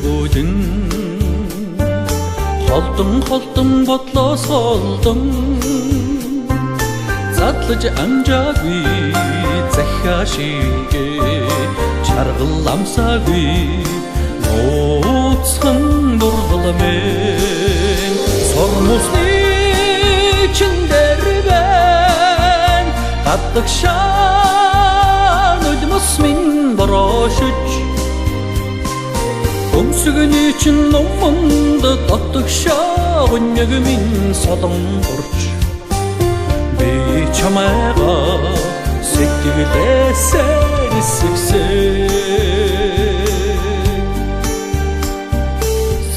бүдэн холдон бодлоос холдон задлаж амжаагүй захиашигээ чаргал амсаагүй нууцхан дургламэн сормусны чиндэр бэн гаддаг шаан өдмөс минь борошиж өмсгөний чин номонд татдаг шаавнэг минь солон борч би чамайга сэтгэлээсээ эсвэсээ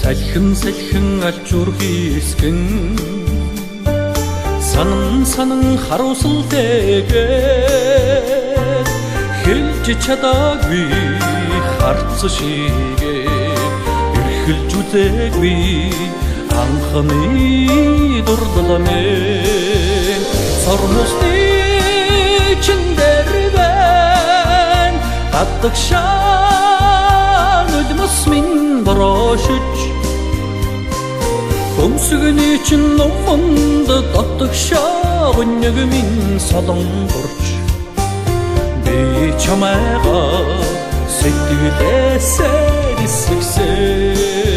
салхин алчуур хийсгэн санан харуусалтэйгээ хэлж чадаагүй харц шигээ эрхэлж үзээгүй анхны дурдламэн сормусны чиндэр бэн гаддаг шаан өдмөс минь борошиж өмсгөний чин номонд татдаг шаавнэг минь солон борч би чамайга сэтгэлээсээ эсвэсээ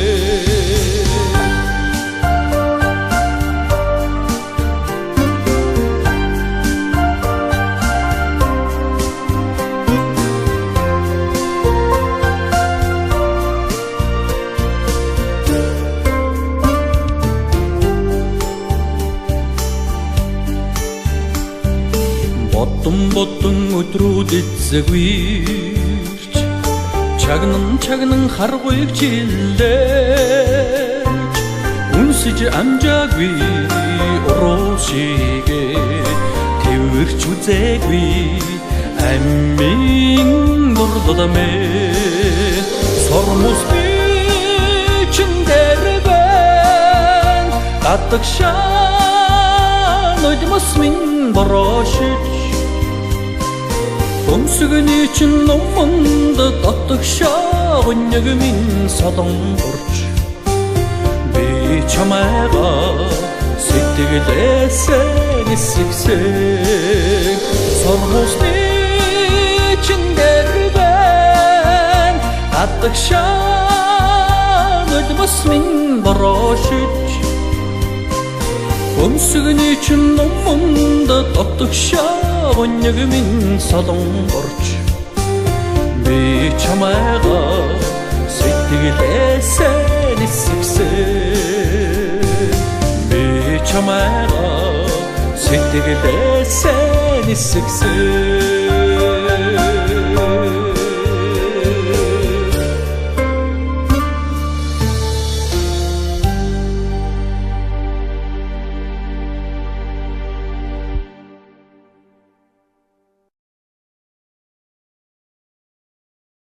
Бодон өдрүүд эзэгвэрч чагнан харгуйг чиллээж үнсэж амжаагүй уруушигээ тэрвэрч үзээгүй аммин дурдламэн сормусны чиндэр бэн гаддаг шаан өдмөс минь борошиж өмсгөний чин номонд татдаг шаавнэг минь солон борч би чамайга сэтгэлээсээ эсвэсээ сормусны чиндэр бэн гаддаг шаан өдмөс минь борошиж өмсгөний чин номонд татдаг шаавнэг минь солон борч би чамайга сэтгэлээсээ эсвэсээ би чамайга сэтгэлээсээ эсвэсээ